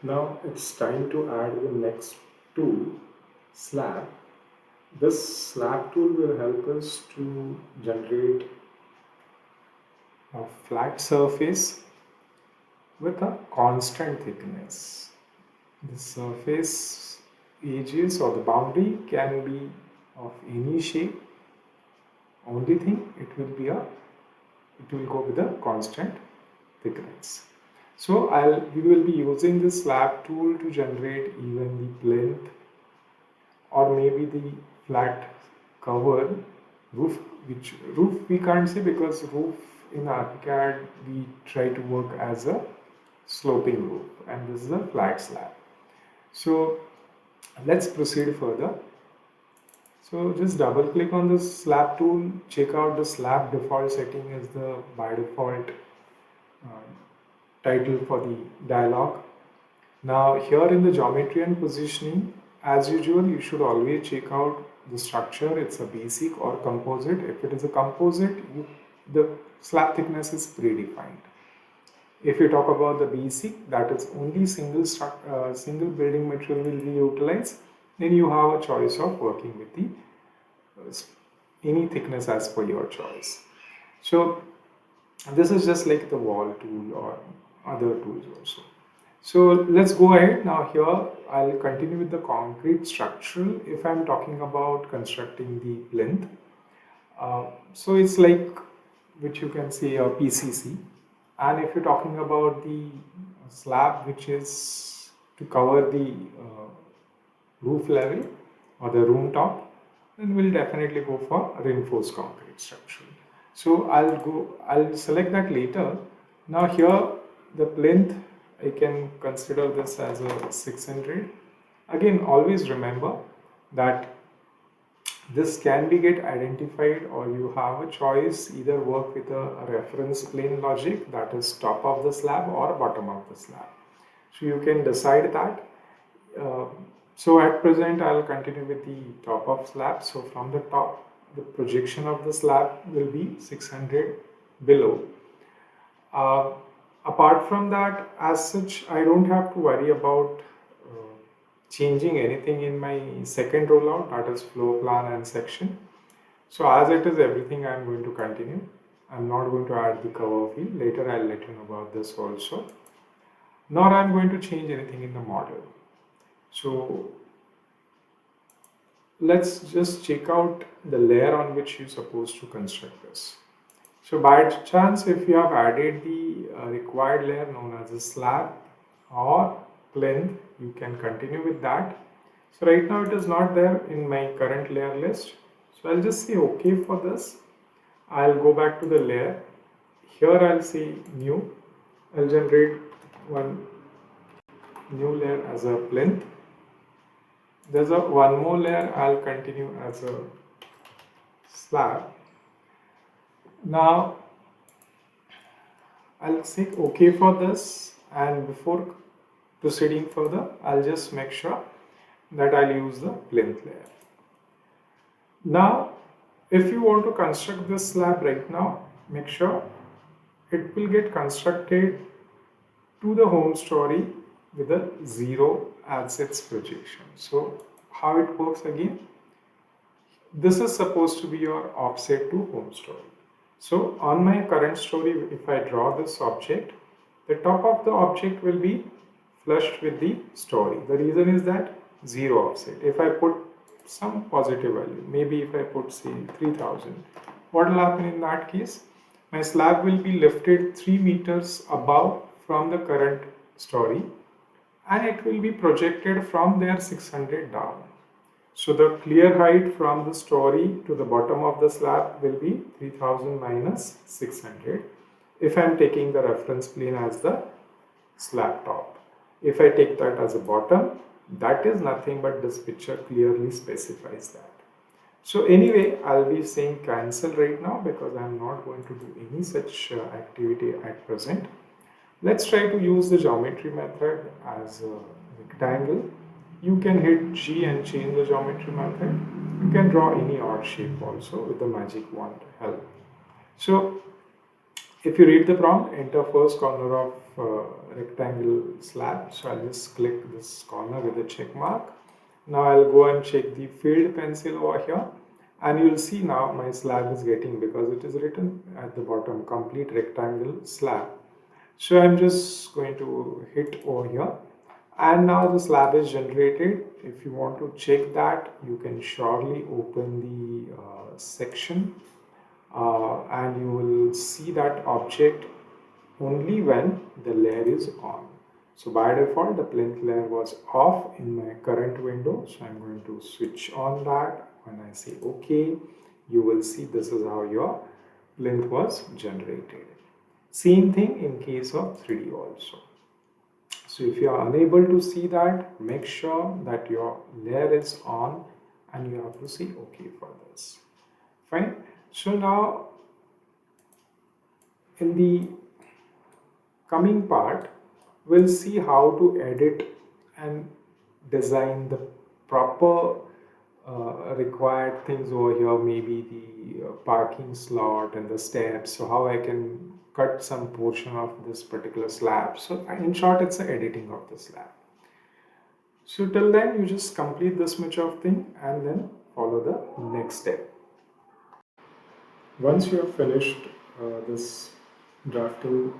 Now it's time to add the next tool, Slab. This Slab tool will help us to generate a flat surface with a constant thickness. The surface edges or the boundary can be of any shape. Only thing it will go with a constant thickness. So we will be using this slab tool to generate even the plinth or maybe the flat cover roof, which roof we can't say because roof in ArchiCAD we try to work as a sloping roof and this is a flat slab. So let's proceed further. So just double click on this slab tool, check out the slab default setting is the by default uh, title for the dialog. Now here in the geometry and positioning, as usual, you should always check out the structure. It's a basic or composite. If it is a composite, the slab thickness is predefined. If you talk about the basic, that is only single building material will be utilized. Then you have a choice of working with the any thickness as per your choice. So this is just like the wall tool or other tools also. So let's go ahead. Now here I'll continue with the concrete structural. If I'm talking about constructing the plinth, so it's like which you can see a PCC. And if you're talking about the slab, which is to cover the roof level or the room top, then we'll definitely go for reinforced concrete structure. So I'll select that later. Now here the plinth, I can consider this as a 600. Again, always remember that this can be get identified or you have a choice, either work with a reference plane logic, that is top of the slab or bottom of the slab. So you can decide that. Uh, so at present I'll continue with the top of slab. So from the top, the projection of the slab will be 600 below. Uh, Apart from that, as such, I don't have to worry about changing anything in my second rollout, that is floor plan and section. So as it is everything, I'm going to continue. I'm not going to add the cover field. Later I'll let you know about this also. Nor I'm going to change anything in the model. So let's just check out the layer on which you're supposed to construct this. So by chance, if you have added the required layer known as a slab or plinth, you can continue with that. So right now it is not there in my current layer list. So I'll just say OK for this. I'll go back to the layer. Here I'll say new. I'll generate one new layer as a plinth. There's one more layer I'll continue as a slab. Now I'll say OK for this, and before proceeding further, I'll just make sure that I'll use the plinth layer. Now, if you want to construct this slab right now, make sure it will get constructed to the home story with a 0 as its projection. So how it works again? This is supposed to be your offset to home story. So on my current story, if I draw this object, the top of the object will be flushed with the story. The reason is that 0 offset. If I put some positive value, maybe if I put say 3000, what will happen in that case? My slab will be lifted 3 meters above from the current story and it will be projected from there 600 down. So the clear height from the story to the bottom of the slab will be 3000 minus 600 if I am taking the reference plane as the slab top. If I take that as a bottom, that is nothing but this picture clearly specifies that. So anyway, I'll be saying cancel right now because I'm not going to do any such activity at present. Let's try to use the geometry method as a rectangle. You can hit G and change the geometry method. You can draw any odd shape also with the magic wand help. So If you read the prompt, enter first corner of rectangle slab. So I'll just click this corner with a check mark. Now I'll go and check the filled pencil over here, and you'll see now my slab is getting, because it is written at the bottom, complete rectangle slab. So I'm just going to hit over here, and now the slab is generated. If you want to check that, you can surely open the section, and you will see that object only when the layer is on. So by default the plinth layer was off in my current window, so I'm going to switch on that. When I say OK, you will see this is how your plinth was generated. Same thing in case of 3D also. So if you are unable to see that, make sure that your layer is on and you have to say OK for this. Fine. So now in the coming part, we'll see how to edit and design the proper required things over here, maybe the parking slot and the steps. So how I can cut some portion of this particular slab. So in short, it's the editing of the slab. So till then, you just complete this much of thing and then follow the next step. Once you have finished this drafting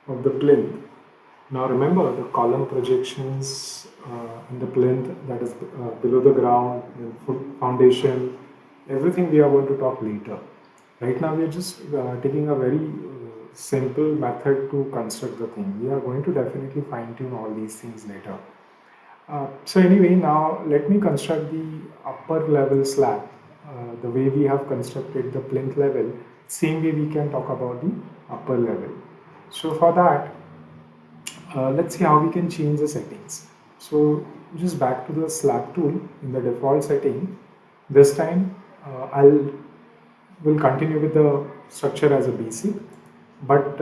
of the plinth, now remember the column projections in the plinth, that is below the ground, the foundation, everything we are going to talk later. Right now we are just taking a very simple method to construct the thing. We are going to definitely fine tune all these things later. So anyway, now let me construct the upper level slab. The way we have constructed the plinth level, same way we can talk about the upper level. So for that, let's see how we can change the settings. So just back to the slab tool in the default setting. This time will continue with the structure as a basic, but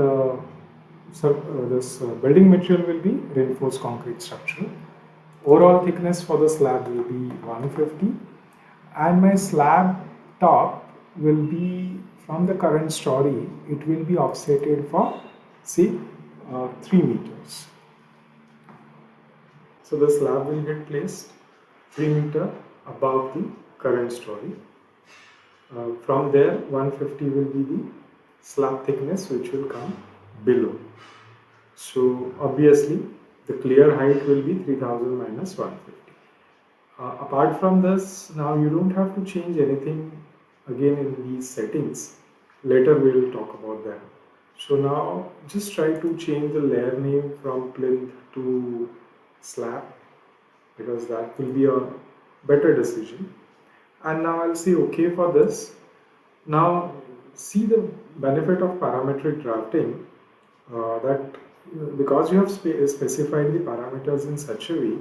this building material will be reinforced concrete structure. Overall thickness for the slab will be 150, and my slab top will be, from the current story, it will be offsetted for say 3 meters. So the slab will get placed 3 meter above the current story. From there 150 will be the slab thickness which will come below. So obviously the clear height will be 3000 minus 150. Apart from this, now you don't have to change anything again in these settings. Later we will talk about that. So now just try to change the layer name from plinth to slab, because that will be a better decision. And now I'll say OK for this. Now see the benefit of parametric drafting, that because you have specified the parameters in such a way,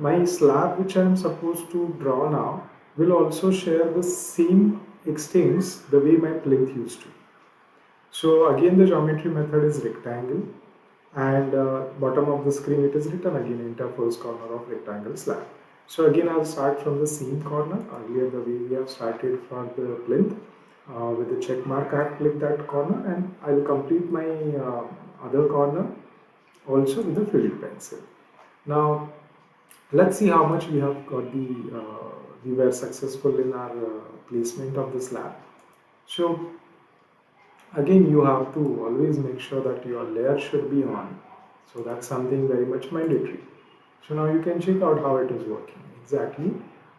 my slab which I am supposed to draw now will also share the same extents the way my plinth used to. So again the geometry method is rectangle, and bottom of the screen it is written again, enter first corner of rectangle slab. So again I'll start from the same corner, earlier the way we have started for the plinth. With the check mark I have clicked that corner, and I'll complete my other corner also with the filled pencil. Now let's see how much we have got we were successful in our placement of the slab. So again you have to always make sure that your layer should be on. So that's something very much mandatory. So now you can check out how it is working exactly.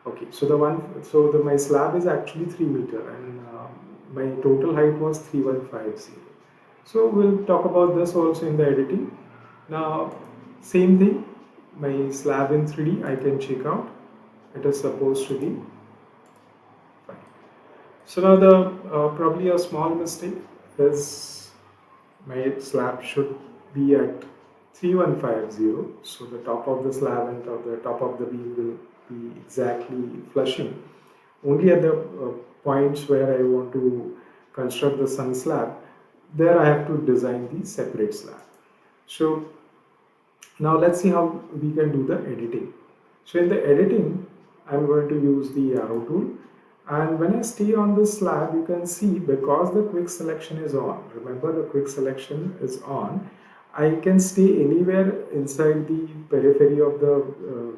Okay, so my slab is actually 3 meter, and my total height was 3150. So we'll talk about this also in the editing. Now same thing, my slab in 3D I can check out, it is supposed to be fine. So now the probably a small mistake is my slab should be at 3150. So the top of the slab and the top of the beam will be exactly flushing. Only at the points where I want to construct the sun slab, there I have to design the separate slab. So now let's see how we can do the editing. So in the editing, I'm going to use the arrow tool, And when I stay on this slab, you can see because the quick selection is on, remember the quick selection is on, I can stay anywhere inside the periphery of the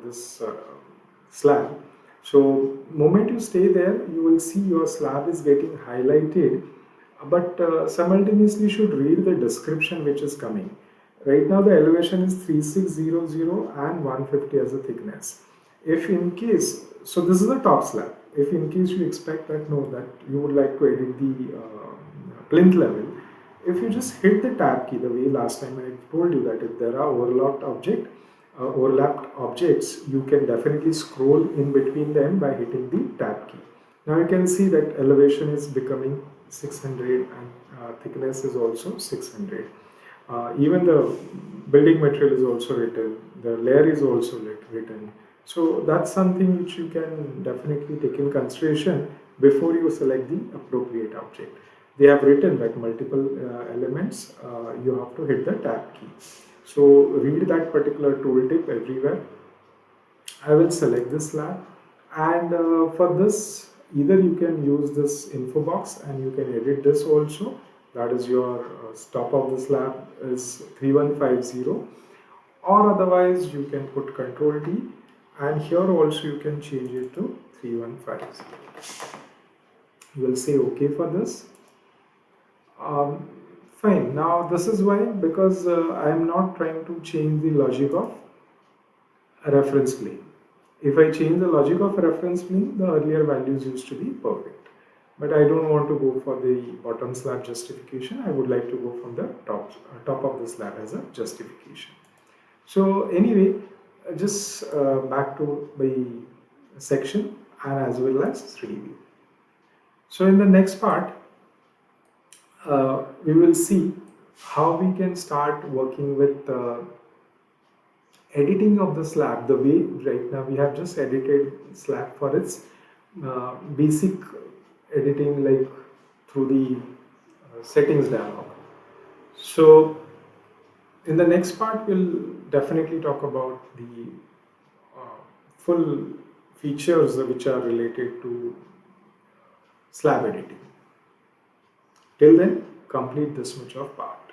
this slab. So moment you stay there, you will see your slab is getting highlighted, but simultaneously you should read the description which is coming. Right now the elevation is 3600 and 150 as a thickness. If in case, so this is the top slab. If in case you expect that no, that you would like to edit the plinth level, if you just hit the tab key the way last time I told you that if there are overlapped objects, you can definitely scroll in between them by hitting the tab key. Now you can see that elevation is becoming 600 and thickness is also 600. Even the building material is also written, the layer is also written. So that's something which you can definitely take in consideration before you select the appropriate object. They have written that multiple elements, you have to hit the tab key. So read that particular tooltip everywhere. I will select this slab, and for this either you can use this info box and you can edit this also, that is your top of the slab is 3150, or otherwise you can put Ctrl D and here also you can change it to 3150. You will say OK for this. Fine. Now this is why, because I am not trying to change the logic of a reference plane. If I change the logic of a reference plane, the earlier values used to be perfect. But I don't want to go for the bottom slab justification. I would like to go from the top of the slab as a justification. So anyway, just back to the section and as well as 3D view. So in the next part, we will see how we can start working with editing of the slab. The way right now we have just edited slab for its basic editing, like through the settings dialog. So in the next part we'll definitely talk about the full features which are related to slab editing. Till then, complete this much of part.